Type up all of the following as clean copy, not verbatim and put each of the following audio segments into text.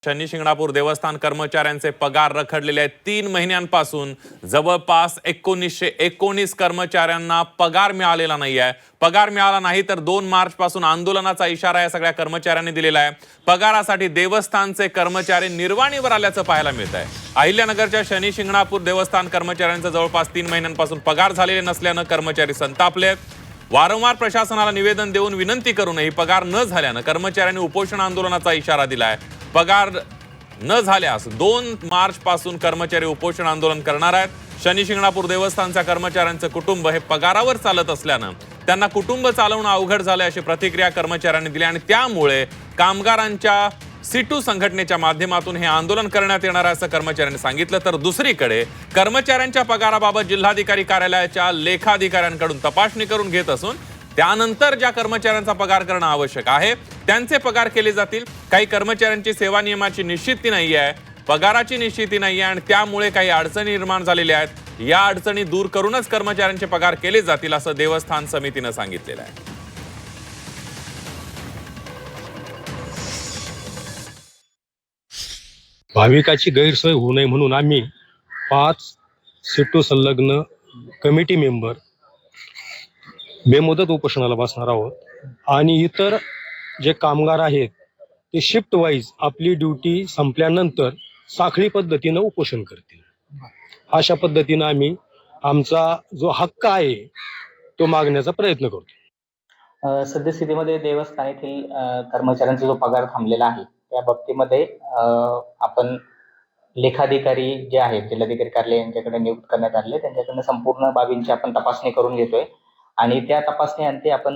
शनी शिंगणापूर देवस्थान कर्मचाऱ्यांचे पगार रखडलेले आहेत। 3 महिन्यांपासून जवळपास 1919 कर्मचाऱ्यांना पगार मिळालेला नाही आहे। पगार मिळाला नाही तर 2 मार्च पासून आंदोलनाचा इशारा या सगळ्या कर्मचाऱ्यांनी दिलेला आहे। पगारासाठी देवस्थानचे कर्मचारी निर्वाणीवर आल्याचं पाहायला मिळत आहे। अहिल्यानगरच्या शनी शिंगणापूर देवस्थान कर्मचाऱ्यांचा जवळपास 3 महिन्यांपासून पगार झालेले नसल्यानं कर्मचारी संतापले आहेत। वारंवार प्रशासनाला निवेदन देऊन विनंती करूनही पगार न झाल्यानं कर्मचाऱ्यांनी उपोषण आंदोलनाचा इशारा दिलाय। पगार न झाल्यास 2 मार्च पासून कर्मचारी उपोषण आंदोलन करणार आहेत। शनी शिंगणापूर देवस्थानच्या कर्मचाऱ्यांचे कुटुंब हे पगारावर चालत असल्यानं त्यांना कुटुंब चालवणं अवघड झालंय अशी प्रतिक्रिया कर्मचाऱ्यांनी दिली आणि त्यामुळे कामगारांच्या सीटू संघटनेच्या माध्यमातून हे आंदोलन करण्यात येणार आहे असं कर्मचाऱ्यांनी सांगितलं। तर दुसरीकडे कर्मचाऱ्यांच्या पगाराबाबत जिल्हाधिकारी कार्यालयाच्या लेखाधिकाऱ्यांकडून तपासणी करून घेत असून त्यानंतर ज्या कर्मचाऱ्यांचा पगार करणं आवश्यक आहे त्यांचे पगार केले जातील। काही कर्मचाऱ्यांची सेवा नियमाची निश्चिती नाही आहे, पगाराची निश्चिती नाही आहे आणि त्यामुळे काही अडचणी निर्माण झालेल्या आहेत। या अडचणी दूर करूनच कर्मचाऱ्यांचे पगार केले जातील असं देवस्थान समितीने सांगितलेलं आहे। भाविकाची गैरसोय होऊ नये म्हणून आम्ही 5 सीटू संलग्न कमिटी मेंबर बेमुदत उपोषणाला बसणार आहोत आणि इतर जे कामगार आहेत ते शिफ्ट वाईज आपली ड्युटी संपल्यानंतर साखळी पद्धतीनं उपोषण करतील। अशा पद्धतीनं आम्ही आमचा जो हक्क आहे तो मागण्याचा प्रयत्न करतो। सद्यस्थितीमध्ये देवस्थान येथील कर्मचाऱ्यांचा जो पगार थांबलेला आहे त्या बाबतीमध्ये आपण लेखाधिकारी जे आहेत जिल्हाधिकारी कार्यालय यांच्याकडे नियुक्त करण्यात आले, त्यांच्याकडून संपूर्ण बाबींची आपण तपासणी करून घेतोय आणि त्या तपासणीअंती आपण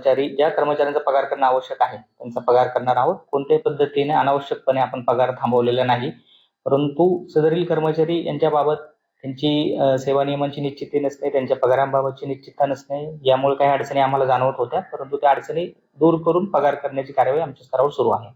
ज्या कर्मचाऱ्यांचा पगार करणं आवश्यक आहे त्यांचा पगार करणार आहोत। कोणत्याही पद्धतीने अनावश्यकपणे आपण पगार थांबवलेला नाही, परंतु सदरील कर्मचारी यांच्याबाबत त्यांची सेवा नियमांची निश्चिती नसणे, त्यांच्या पगारांबाबतची निश्चितता नसणे यामुळे काही अडचणी आम्हाला जाणवत होत्या, परंतु त्या अडचणी दूर करून पगार करण्याची कार्यवाही आमच्या स्तरावर सुरू आहे।